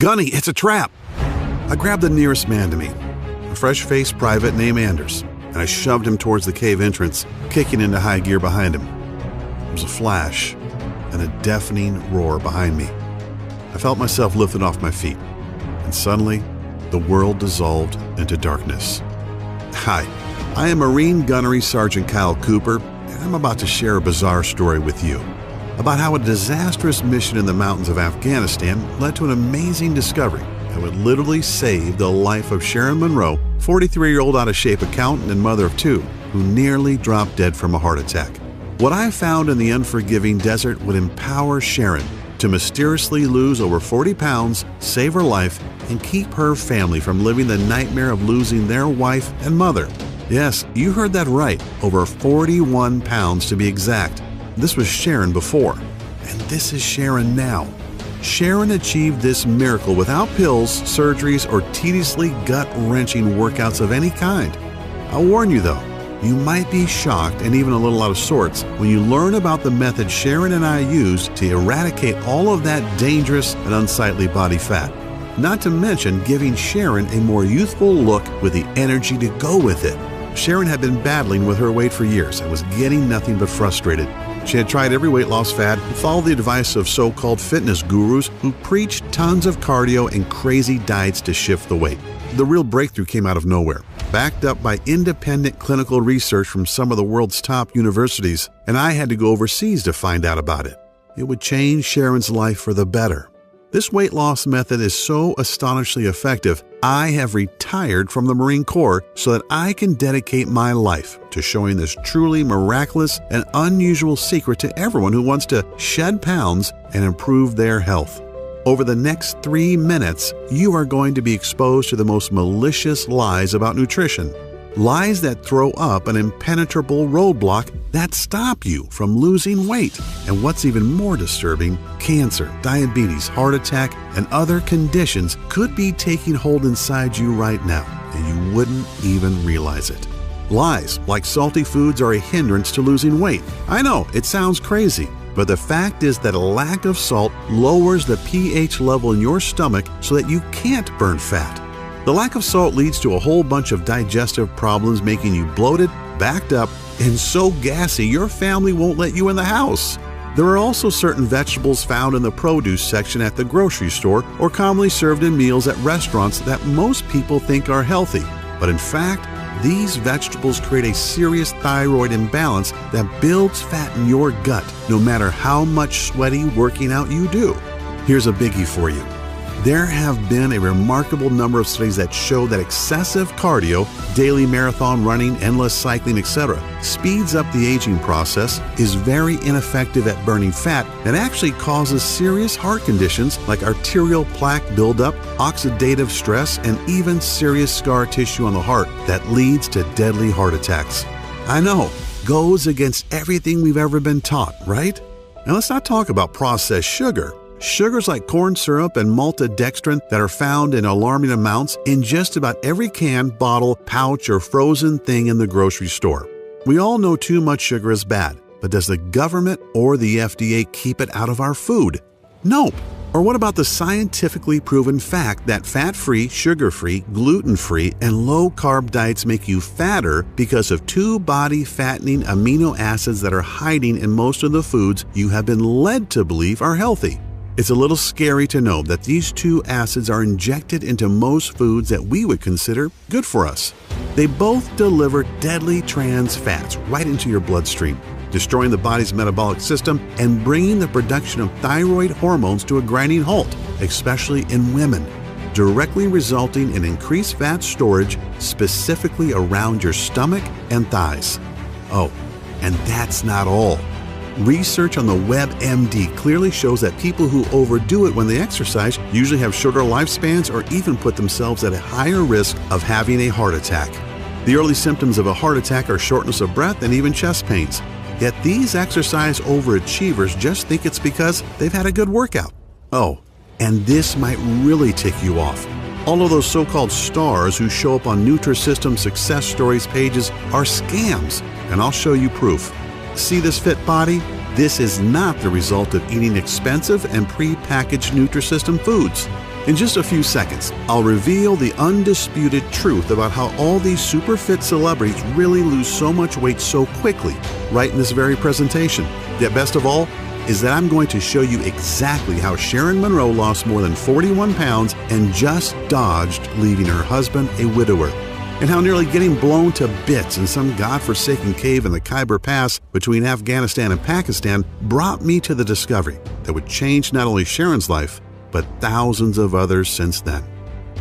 Gunny, it's a trap! I grabbed the nearest man to me, a fresh-faced private named Anders, and I shoved him towards the cave entrance, kicking into high gear behind him. There was a flash and a deafening roar behind me. I felt myself lifted off my feet, and suddenly, the world dissolved into darkness. Hi, I am Marine Gunnery Sergeant Kyle Cooper, and I'm about to share a bizarre story with you about how a disastrous mission in the mountains of Afghanistan led to an amazing discovery that would literally save the life of Sharon Monroe, 43-year-old out-of-shape accountant and mother of two, who nearly dropped dead from a heart attack. What I found in the unforgiving desert would empower Sharon to mysteriously lose over 40 pounds, save her life, and keep her family from living the nightmare of losing their wife and mother. Yes, you heard that right, over 41 pounds to be exact. This was Sharon before, and this is Sharon now. Sharon achieved this miracle without pills, surgeries, or tediously gut-wrenching workouts of any kind. I'll warn you though, you might be shocked and even a little out of sorts when you learn about the method Sharon and I used to eradicate all of that dangerous and unsightly body fat. Not to mention giving Sharon a more youthful look with the energy to go with it. Sharon had been battling with her weight for years and was getting nothing but frustrated. She had tried every weight loss fad and followed the advice of so-called fitness gurus who preached tons of cardio and crazy diets to shift the weight. The real breakthrough came out of nowhere, backed up by independent clinical research from some of the world's top universities, and I had to go overseas to find out about it. It would change Sharon's life for the better. This weight loss method is so astonishingly effective, I have retired from the Marine Corps so that I can dedicate my life to showing this truly miraculous and unusual secret to everyone who wants to shed pounds and improve their health. Over the next 3 minutes, you are going to be exposed to the most malicious lies about nutrition. Lies that throw up an impenetrable roadblock that stop you from losing weight. And what's even more disturbing, cancer, diabetes, heart attack, and other conditions could be taking hold inside you right now, and you wouldn't even realize it. Lies like salty foods are a hindrance to losing weight. I know, it sounds crazy, but the fact is that a lack of salt lowers the pH level in your stomach so that you can't burn fat. The lack of salt leads to a whole bunch of digestive problems, making you bloated, backed up, and so gassy your family won't let you in the house. There are also certain vegetables found in the produce section at the grocery store or commonly served in meals at restaurants that most people think are healthy. But in fact, these vegetables create a serious thyroid imbalance that builds fat in your gut, no matter how much sweaty working out you do. Here's a biggie for you. There have been a remarkable number of studies that show that excessive cardio, daily marathon running, endless cycling, etc., speeds up the aging process, is very ineffective at burning fat, and actually causes serious heart conditions like arterial plaque buildup, oxidative stress, and even serious scar tissue on the heart that leads to deadly heart attacks. I know, goes against everything we've ever been taught, right? Now let's not talk about processed sugar. Sugars like corn syrup and maltodextrin that are found in alarming amounts in just about every can, bottle, pouch, or frozen thing in the grocery store. We all know too much sugar is bad, but does the government or the FDA keep it out of our food? Nope. Or what about the scientifically proven fact that fat-free, sugar-free, gluten-free, and low-carb diets make you fatter because of 2 body-fattening amino acids that are hiding in most of the foods you have been led to believe are healthy? It's a little scary to know that these 2 acids are injected into most foods that we would consider good for us. They both deliver deadly trans fats right into your bloodstream, destroying the body's metabolic system and bringing the production of thyroid hormones to a grinding halt, especially in women, directly resulting in increased fat storage specifically around your stomach and thighs. Oh, and that's not all. Research on the WebMD clearly shows that people who overdo it when they exercise usually have shorter lifespans or even put themselves at a higher risk of having a heart attack. The early symptoms of a heart attack are shortness of breath and even chest pains. Yet these exercise overachievers just think it's because they've had a good workout. Oh, and this might really tick you off. All of those so-called stars who show up on Nutrisystem success stories pages are scams, and I'll show you proof. See this fit body? This is not the result of eating expensive and pre-packaged Nutrisystem foods. In just a few seconds, I'll reveal the undisputed truth about how all these super fit celebrities really lose so much weight so quickly, right in this very presentation. Yet best of all, is that I'm going to show you exactly how Sharon Monroe lost more than 41 pounds and just dodged leaving her husband a widower, and how nearly getting blown to bits in some godforsaken cave in the Khyber Pass between Afghanistan and Pakistan brought me to the discovery that would change not only Sharon's life, but thousands of others since then.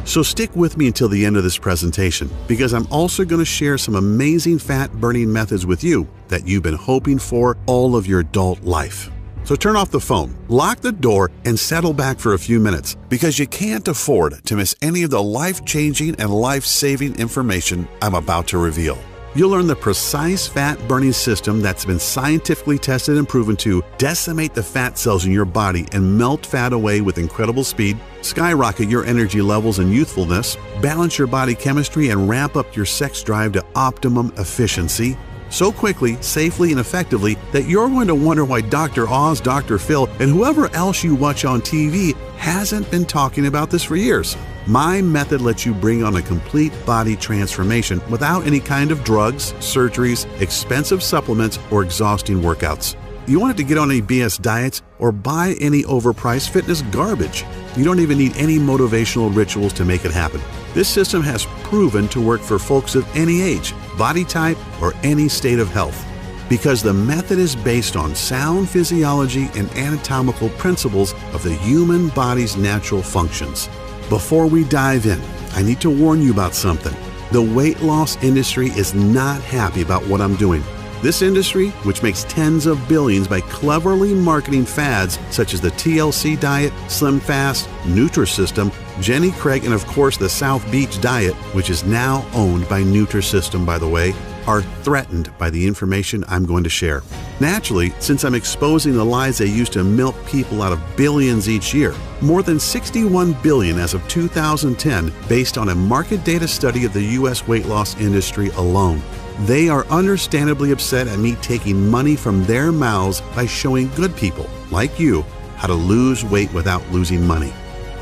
So stick with me until the end of this presentation, because I'm also going to share some amazing fat-burning methods with you that you've been hoping for all of your adult life. So turn off the phone, lock the door, and settle back for a few minutes, because you can't afford to miss any of the life-changing and life-saving information I'm about to reveal. You'll learn the precise fat-burning system that's been scientifically tested and proven to decimate the fat cells in your body and melt fat away with incredible speed, skyrocket your energy levels and youthfulness, balance your body chemistry, and ramp up your sex drive to optimum efficiency, so quickly, safely, and effectively that you're going to wonder why Dr. Oz, Dr. Phil, and whoever else you watch on TV hasn't been talking about this for years. My method lets you bring on a complete body transformation without any kind of drugs, surgeries, expensive supplements, or exhausting workouts. You want it to get on any BS diets or buy any overpriced fitness garbage. You don't even need any motivational rituals to make it happen. This system has proven to work for folks of any age, body type, or any state of health, because the method is based on sound physiology and anatomical principles of the human body's natural functions. Before we dive in, I need to warn you about something. The weight loss industry is not happy about what I'm doing. This industry, which makes tens of billions by cleverly marketing fads such as the TLC diet, Slim Fast, Nutrisystem, Jenny Craig, and of course the South Beach diet, which is now owned by Nutrisystem, by the way, are threatened by the information I'm going to share. Naturally, since I'm exposing the lies they use to milk people out of billions each year, more than $61 billion as of 2010, based on a market data study of the U.S. weight loss industry alone. They are understandably upset at me taking money from their mouths by showing good people, like you, how to lose weight without losing money.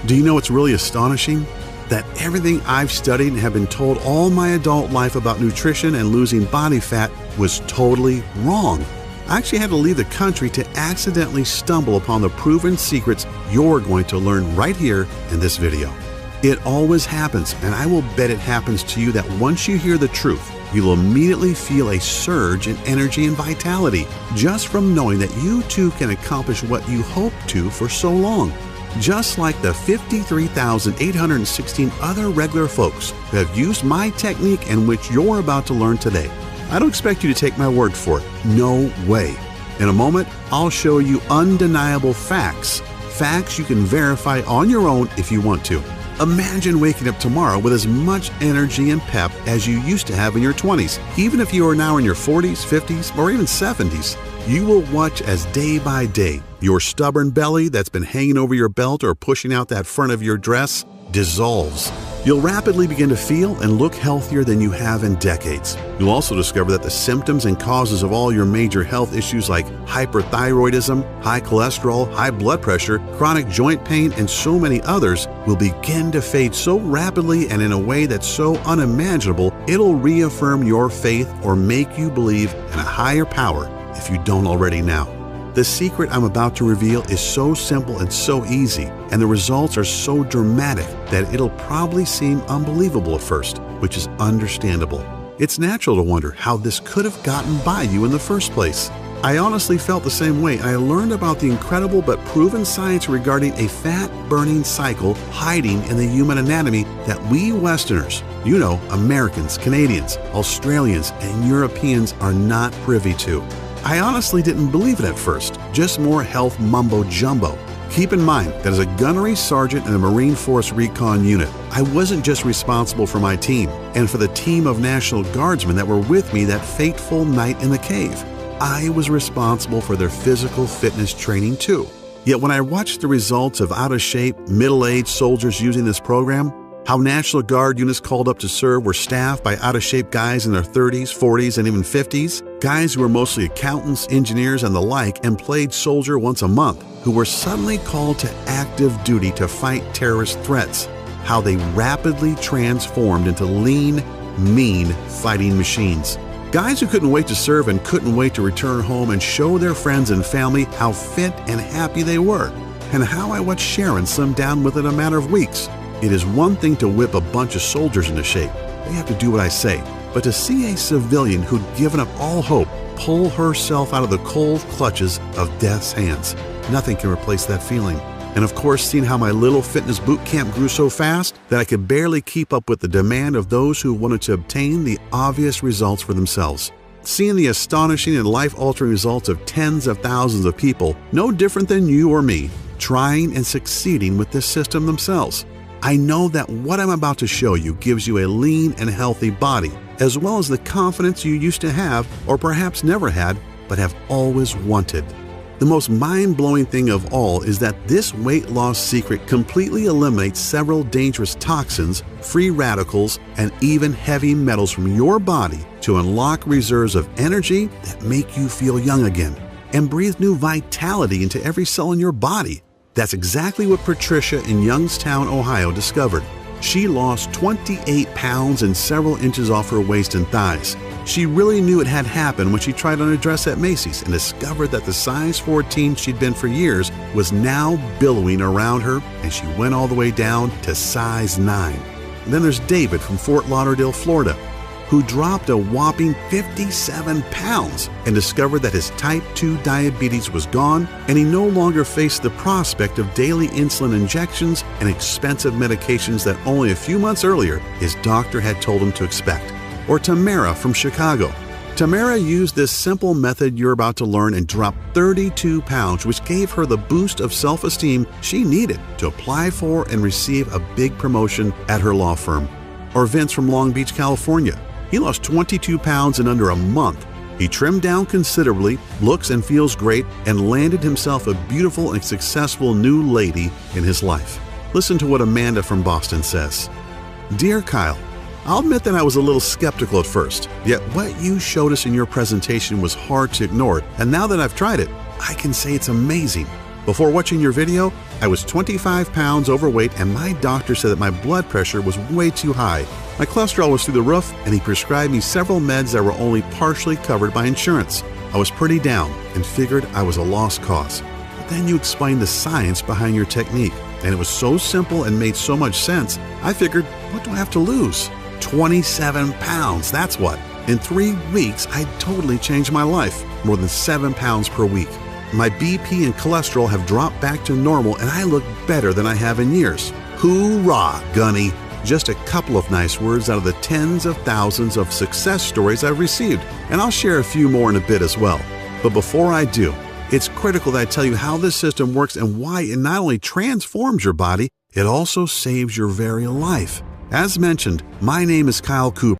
Do you know what's really astonishing? That everything I've studied and have been told all my adult life about nutrition and losing body fat was totally wrong. I actually had to leave the country to accidentally stumble upon the proven secrets you're going to learn right here in this video. It always happens, and I will bet it happens to you that once you hear the truth, you'll immediately feel a surge in energy and vitality just from knowing that you too can accomplish what you hoped to for so long. Just like the 53,816 other regular folks who have used my technique and which you're about to learn today. I don't expect you to take my word for it. No way. In a moment, I'll show you undeniable facts. Facts you can verify on your own if you want to. Imagine waking up tomorrow with as much energy and pep as you used to have in your 20s. Even if you are now in your 40s, 50s, or even 70s, you will watch as day by day, your stubborn belly that's been hanging over your belt or pushing out that front of your dress dissolves. You'll rapidly begin to feel and look healthier than you have in decades. You'll also discover that the symptoms and causes of all your major health issues like hyperthyroidism, high cholesterol, high blood pressure, chronic joint pain, and so many others will begin to fade so rapidly and in a way that's so unimaginable, it'll reaffirm your faith or make you believe in a higher power if you don't already now. The secret I'm about to reveal is so simple and so easy, and the results are so dramatic that it'll probably seem unbelievable at first, which is understandable. It's natural to wonder how this could have gotten by you in the first place. I honestly felt the same way, and I learned about the incredible but proven science regarding a fat-burning cycle hiding in the human anatomy that we Westerners, you know, Americans, Canadians, Australians, and Europeans are not privy to. I honestly didn't believe it at first, just more health mumbo-jumbo. Keep in mind that as a gunnery sergeant in the Marine Force Recon Unit, I wasn't just responsible for my team and for the team of National Guardsmen that were with me that fateful night in the cave. I was responsible for their physical fitness training too. Yet when I watched the results of out-of-shape, middle-aged soldiers using this program, How National Guard units called up to serve were staffed by out-of-shape guys in their 30s, 40s, and even 50s, guys who were mostly accountants, engineers, and the like, and played soldier once a month, who were suddenly called to active duty to fight terrorist threats. How they rapidly transformed into lean, mean fighting machines. Guys who couldn't wait to serve and couldn't wait to return home and show their friends and family how fit and happy they were, and how I watched Sharon slim down within a matter of weeks. It is one thing to whip a bunch of soldiers into shape. They have to do what I say. But to see a civilian who'd given up all hope pull herself out of the cold clutches of death's hands, nothing can replace that feeling. And of course, seeing how my little fitness boot camp grew so fast that I could barely keep up with the demand of those who wanted to obtain the obvious results for themselves. Seeing the astonishing and life-altering results of tens of thousands of people, no different than you or me, trying and succeeding with this system themselves. I know that what I'm about to show you gives you a lean and healthy body, as well as the confidence you used to have, or perhaps never had, but have always wanted. The most mind-blowing thing of all is that this weight loss secret completely eliminates several dangerous toxins, free radicals, and even heavy metals from your body to unlock reserves of energy that make you feel young again and breathe new vitality into every cell in your body. That's exactly what Patricia in Youngstown, Ohio discovered. She lost 28 pounds and several inches off her waist and thighs. She really knew it had happened when she tried on a dress at Macy's and discovered that the size 14 she'd been for years was now billowing around her, and she went all the way down to size 9. And then there's David from Fort Lauderdale, Florida, who dropped a whopping 57 pounds and discovered that his type 2 diabetes was gone, and he no longer faced the prospect of daily insulin injections and expensive medications that only a few months earlier his doctor had told him to expect. Or Tamara from Chicago. Tamara used this simple method you're about to learn and dropped 32 pounds, which gave her the boost of self-esteem she needed to apply for and receive a big promotion at her law firm. Or Vince from Long Beach, California. He lost 22 pounds in under a month. He trimmed down considerably, looks and feels great, and landed himself a beautiful and successful new lady in his life. Listen to what Amanda from Boston says. Dear Kyle, I'll admit that I was a little skeptical at first, yet what you showed us in your presentation was hard to ignore, and now that I've tried it, I can say it's amazing. Before watching your video, I was 25 pounds overweight, and my doctor said that my blood pressure was way too high. My cholesterol was through the roof, and he prescribed me several meds that were only partially covered by insurance. I was pretty down and figured I was a lost cause. But then you explained the science behind your technique, and it was so simple and made so much sense, I figured, what do I have to lose? 27 pounds, that's what. In 3 weeks, I totally changed my life, more than 7 pounds per week. My BP and cholesterol have dropped back to normal, and I look better than I have in years. Hoorah, Gunny! Just a couple of nice words out of the tens of thousands of success stories I've received, and I'll share a few more in a bit as well. But before I do, it's critical that I tell you how this system works and why it not only transforms your body, it also saves your very life. As mentioned, my name is Kyle Cooper,